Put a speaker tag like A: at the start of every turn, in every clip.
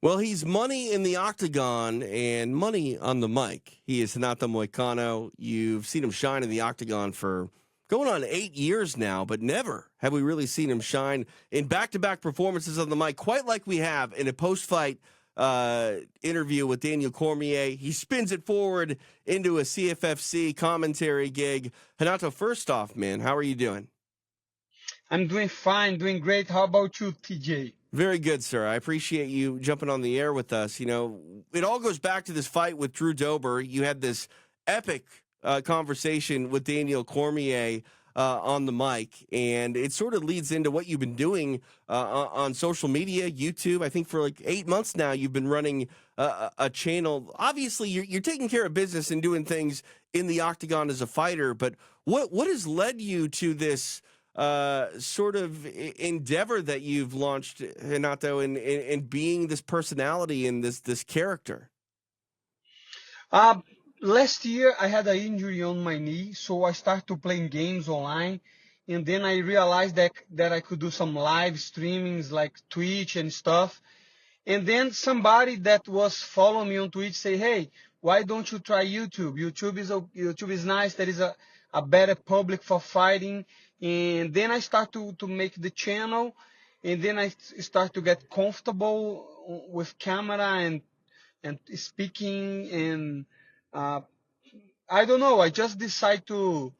A: Well, he's money in the octagon and money on the mic. He is Renato Moicano. You've seen him shine in the octagon for going on 8 years now, but never have we really seen him shine in back-to-back performances on the mic, quite like we have in a post-fight interview with Daniel Cormier. He spins it forward into a CFFC commentary gig. Renato, first off, man, how are you doing?
B: I'm doing fine, doing great. How about you, TJ?
A: Very good, sir. I appreciate you jumping on the air with us. You know, it all goes back to this fight with Drew Dober. You had this epic conversation with Daniel Cormier on the mic, and it sort of leads into what you've been doing on social media, YouTube. I think for like 8 months now, you've been running a channel. Obviously, you're taking care of business and doing things in the octagon as a fighter, but what has led you to this sort of endeavor that you've launched, Renato, in being this personality and this character?
B: Uh, Last year I had an injury on my knee, so I started playing games online, and then I realized that I could do some live streamings like Twitch and stuff. And then somebody that was following me on Twitch say, "Hey, why don't you try YouTube? YouTube is nice. There is a better public for fighting." And then I start to make the channel, and then I start to get comfortable with camera and speaking, and uh, I don't know. I just decide to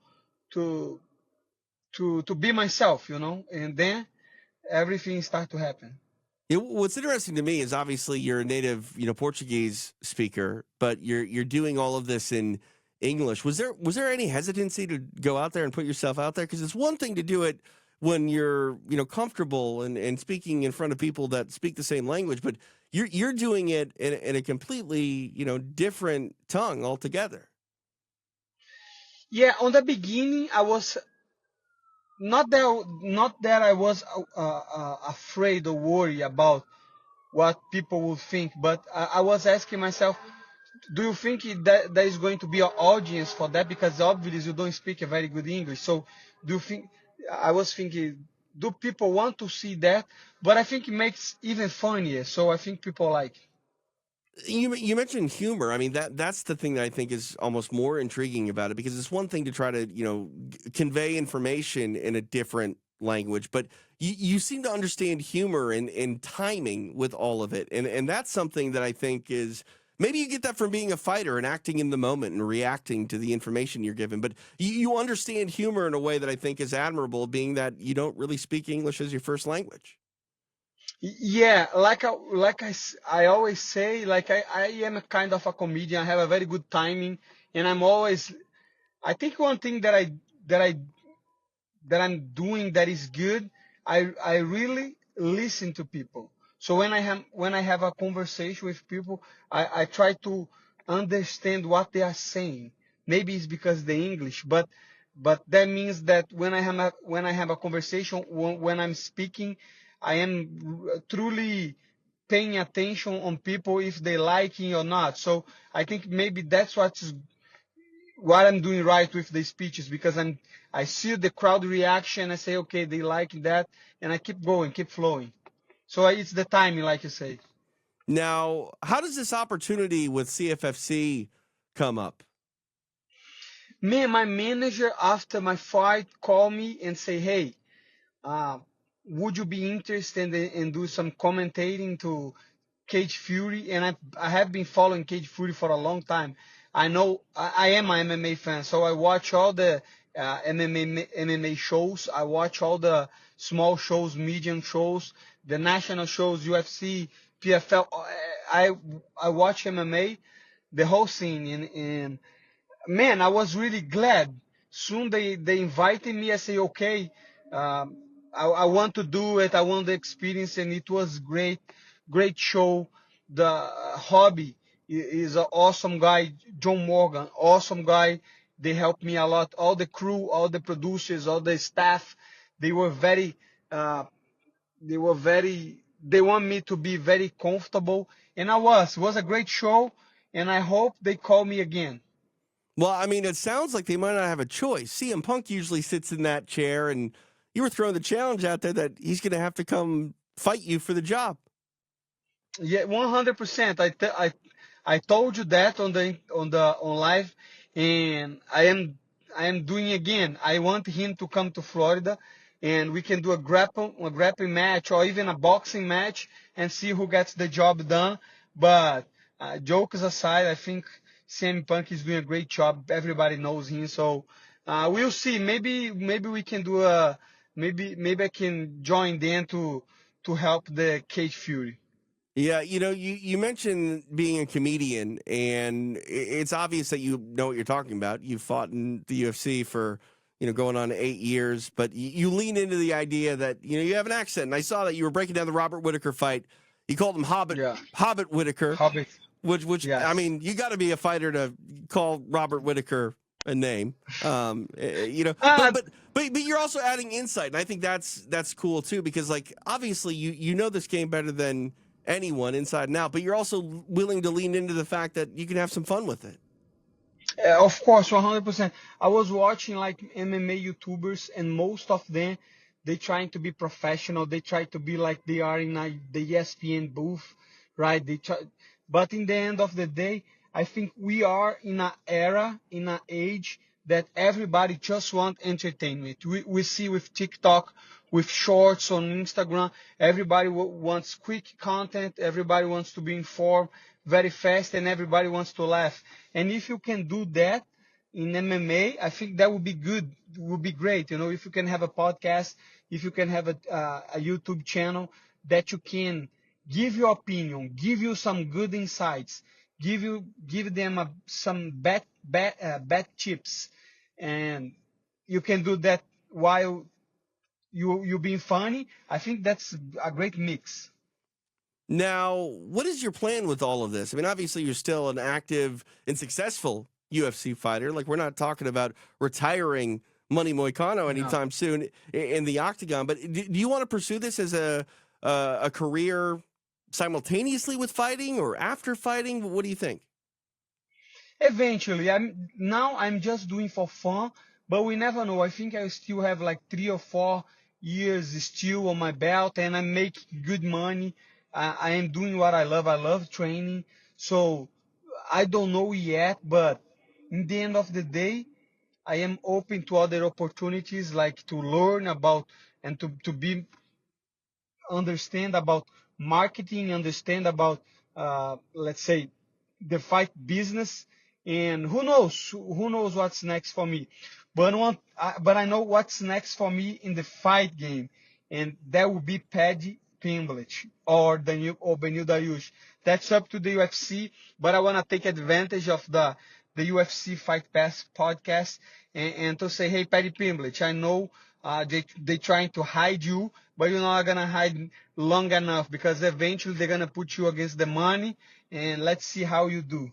B: to be myself, and then everything start to happen.
A: What's interesting to me is obviously you're a native, Portuguese speaker, but you're doing all of this in English. Was there any hesitancy to go out there and put yourself out there? Because it's one thing to do it when you're comfortable and speaking in front of people that speak the same language, but you're doing it in a completely different tongue altogether.
B: Yeah, on the beginning, I was not that I was afraid or worried about what people would think, but I was asking myself, do you think that there is going to be an audience for that? Because obviously you don't speak a very good English. So do you think? I was thinking, do people want to see that? But I think it makes even funnier. So I think people like.
A: You mentioned humor. I mean that's the thing that I think is almost more intriguing about it, because it's one thing to try to convey information in a different language, but you seem to understand humor and timing with all of it, and that's something that I think is maybe you get that from being a fighter and acting in the moment and reacting to the information you're given, but you understand humor in a way that I think is admirable, being that you don't really speak English as your first language.
B: Yeah, I always say, like I am a kind of a comedian. I have a very good timing, and I'm always. I think one thing that I that I'm doing that is good, I really listen to people. So when I have a conversation with people, I try to understand what they are saying. Maybe it's because the English, but that means that when I have a conversation, when I'm speaking, I am truly paying attention on people if they liking or not. So I think maybe that's what I'm doing right with the speeches, because I see the crowd reaction. I say, okay, they like that, and I keep going, keep flowing. So it's the timing, like you say.
A: Now, how does this opportunity with CFFC come up?
B: Me and my manager after my fight call me and say, hey, uh, would you be interested in do some commentating to Cage Fury? And I have been following Cage Fury for a long time. I know I am an MMA fan, so I watch all the MMA shows. I watch all the small shows, medium shows, the national shows, UFC, PFL. I I watch MMA, the whole scene, and man, I was really glad. Soon they invited me. I say, okay, I want to do it. I want the experience, and it was great, great show. The hobby is an awesome guy, John Morgan, awesome guy. They helped me a lot. All the crew, all the producers, all the staff, they were very, uh, they want me to be very comfortable, and I was. It was a great show, and I hope they call me again.
A: Well, I mean, it sounds like they might not have a choice. CM Punk usually sits in that chair, and you were throwing the challenge out there that he's going to have to come fight you for the job.
B: Yeah, 100%. I told you that on live, and I am doing again. I want him to come to Florida, and we can do a grappling match or even a boxing match and see who gets the job done. But jokes aside, I think CM Punk is doing a great job. Everybody knows him, so we'll see. Maybe we can do a maybe I can join them to help the Cage Fury.
A: Yeah, you mentioned being a comedian, and it's obvious that you know what you're talking about. You fought in the UFC for going on 8 years, but you lean into the idea that you have an accent. And I saw that you were breaking down the Robert Whitaker fight. You called him
B: Yeah.
A: Hobbit Whitaker,
B: Hobbit.
A: which I
B: Yes.
A: mean, you got to be a fighter to call Robert Whitaker a name.
B: Uh,
A: But you're also adding insight, and I think that's cool too, because like obviously you know this game better than anyone inside and out, but you're also willing to lean into the fact that you can have some fun with it.
B: of course, 100%. I was watching like MMA YouTubers, and most of them, they trying to be professional. They try to be like they are in the ESPN booth, right? They try, but in the end of the day, I think we are in an era, in an age that everybody just want entertainment. We see with TikTok, with shorts on Instagram, everybody wants quick content. Everybody wants to be informed very fast, and everybody wants to laugh. And if you can do that in MMA, I think that would be good. Would be great. If you can have a podcast, if you can have a YouTube channel that you can give your opinion, give you some good insights, give them some bad tips, and you can do that while you being funny. I think that's a great mix.
A: Now, what is your plan with all of this? I mean, obviously you're still an active and successful UFC fighter. Like we're not talking about retiring Money Moicano
B: No.
A: anytime soon in the octagon. But do you want to pursue this as a career simultaneously with fighting or after fighting? What do you think?
B: Eventually, I'm just doing for fun, but we never know. I think I still have like 3 or 4 years still on my belt, and I make good money. I am doing what I love. I love training, so I don't know yet. But in the end of the day, I am open to other opportunities, like to learn about and to be understand about marketing, understand about let's say the fight business, and who knows what's next for me. But I know what's next for me in the fight game, and that will be Paddy Pimblett or Daniel or Benil Dariush. That's up to the UFC, but I want to take advantage of the UFC Fight Pass podcast and to say, hey, Paddy Pimblett, I know they trying to hide you, but you're not gonna hide long enough because eventually they're gonna put you against the money, and let's see how you do.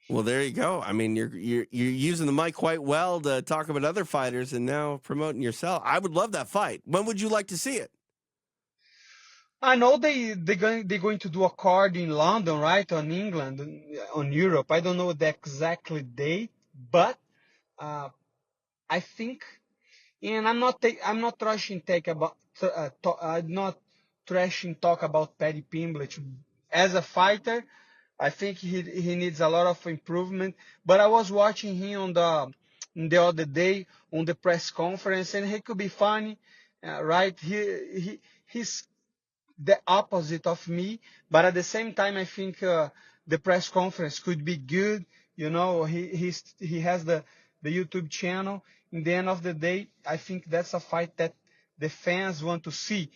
A: Well, there you go. I mean, you're using the mic quite well to talk about other fighters and now promoting yourself. I would love that fight. When would you like to see it?
B: I know they're going to do a card in London, right, on England, on Europe. I don't know the exactly date, but uh, I think, and I'm not trashing take about I'm not trashing talk about Paddy Pimblett as a fighter. I think he needs a lot of improvement. But I was watching him the other day on the press conference, and he could be funny, right? He's the opposite of me, but at the same time, I think the press conference could be good. He has the YouTube channel. In the end of the day, I think that's a fight that the fans want to see.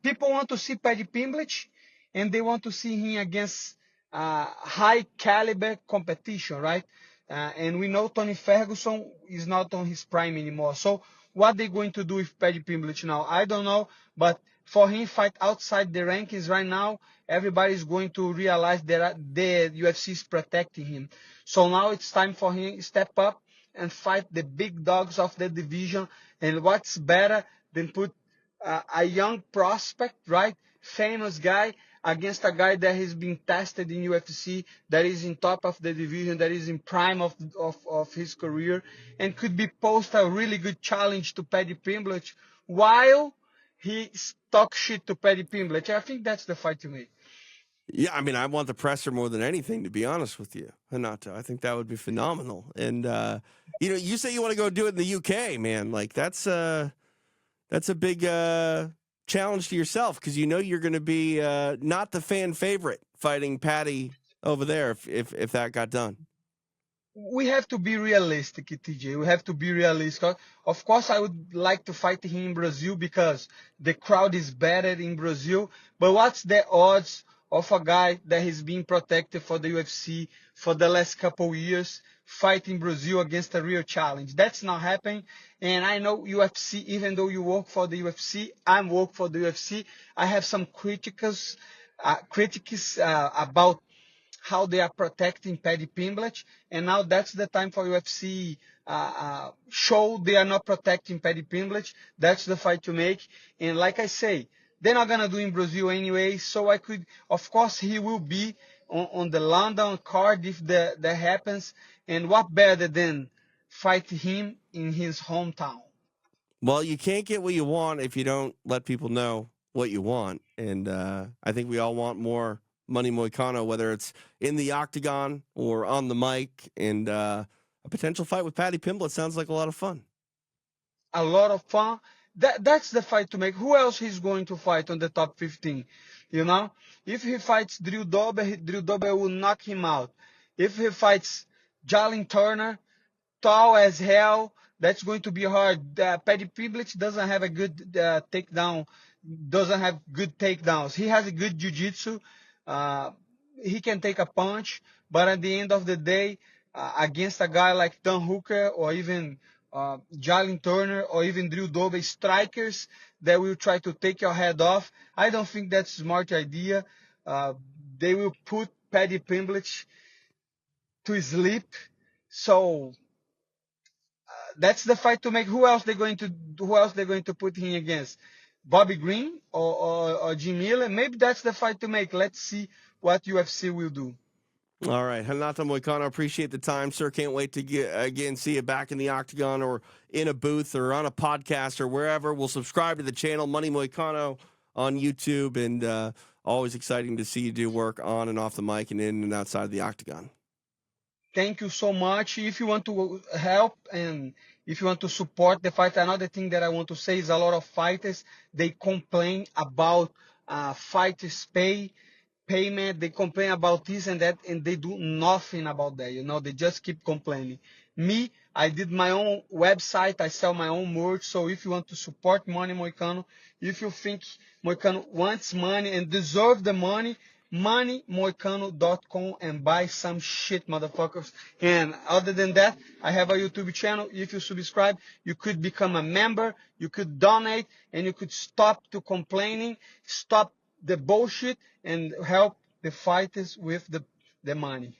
B: People want to see Paddy Pimblett, and they want to see him against high caliber competition, right? And we know Tony Ferguson is not on his prime anymore. So what they going to do with Paddy Pimblett now? I don't know, but for him fight outside the rankings right now, everybody is going to realize that the UFC is protecting him. So now it's time for him to step up and fight the big dogs of the division. And what's better than put a young prospect, right? Famous guy against a guy that has been tested in UFC, that is in top of the division, that is in prime of his career, and could be posed a really good challenge to Paddy Pimblett while he talks shit to Paddy Pimblett. I think that's the fight to me.
A: Yeah, I mean, I want the presser more than anything, to be honest with you, Renato. I think that would be phenomenal. And you say you want to go do it in the UK, man. Like that's a big challenge to yourself because you know you're going to be not the fan favorite fighting Patty over there if that got done.
B: We have to be realistic, TJ. We have to be realistic. Of course, I would like to fight him in Brazil because the crowd is better in Brazil. But what's the odds of a guy that has been protected for the UFC for the last couple years fighting Brazil against a real challenge? That's not happening. And I know UFC, even though you work for the UFC, I work for the UFC. I have some critics about how they are protecting Paddy Pimblett, and now that's the time for UFC show they are not protecting Paddy Pimblett. That's the fight to make, and like I say, they're not gonna do in Brazil anyway. So I could, of course, he will be on the London card if that happens. And what better than fight him in his hometown?
A: Well, you can't get what you want if you don't let people know what you want. And I think we all want more Money Moicano, whether it's in the octagon or on the mic. And a potential fight with Paddy Pimblett sounds like a lot of fun.
B: A lot of fun. That's the fight to make. Who else he's going to fight on the top 15? You know, if he fights Drew Dober will knock him out. If he fights Jalen Turner, tall as hell, that's going to be hard. Paddy Pimblett doesn't have a good takedown, doesn't have good takedowns. He has a good jiu-jitsu. Uh, he can take a punch, but at the end of the day, against a guy like Dan Hooker or even Jalen Turner or even Drew Dober, strikers that will try to take your head off, I don't think that's a smart idea. Uh, they will put Paddy Pimblett to sleep. So that's the fight to make. Who else they're going to put him against? Bobby Green or Jim Miller? Maybe that's the fight to make. Let's see what UFC will do.
A: All right, Renato Moicano, appreciate the time, sir. Can't wait to again see you back in the octagon or in a booth or on a podcast or wherever. We'll subscribe to the channel Money Moicano on YouTube, and always exciting to see you do work on and off the mic and in and outside the octagon.
B: Thank you so much. If you want to help and if you want to support the fight, another thing that I want to say is a lot of fighters, they complain about fighters payment. They complain about this and that, and they do nothing about that. They just keep complaining. Me, I did my own website. I sell my own merch. So if you want to support Money Moicano, if you think Moicano wants money and deserve the money, moneymoicano.com and buy some shit, motherfuckers. And other than that, I have a YouTube channel. If you subscribe, you could become a member, you could donate, and you could stop to complaining, stop the bullshit, and help the fighters with the money.